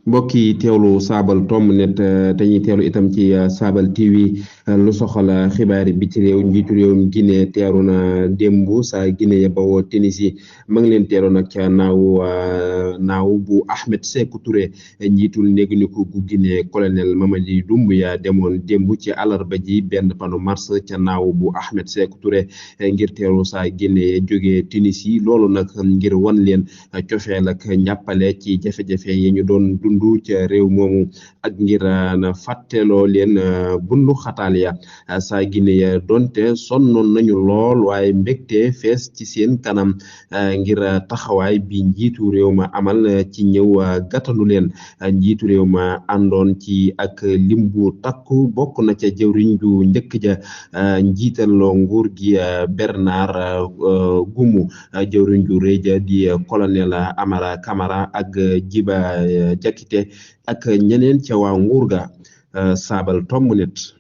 mbokk yi teewlu saabal tomb net dañuy teewlu itam ci saabal TV lu soxal xibaari bi ci réew njiitu réewum Guinée teeru na démb saa Guinée ya bawoo Tunisie ma ngi leen teeru nag ca naaw bu Ahmed Sékou Touré njiitul néegniku gu Guinée colonel Mamadi Doumbouya demoon démb ci àllarba ji benn panu mars ca naaw bu Ahmed Sékou Touré ngir teeru saa Guinée jógee Tunisie loolu nag ngir wan leen cofeel ak njàppale ci jafe-jafe yi ñu doon dund ca réew moomu ak ngir na fàtteloo leen bundu xataal ya saa Guinée ya donte sonnoon nañu lool waaye mbégte fees ci seen kanam ngir taxawaay bi njiitu réew ma amal ci ñëw gàttalu leen njiitu réew ma àndoon ci ak lim bu takku bokk na ca jëwriñ ju njëkk ja njiital nguur gi Bernard Goumou jëwriñ ju rëy ja di colonel Amara Camara ak Djiba Diakité ak ñeneen ca waa nguur ga saabal tomb net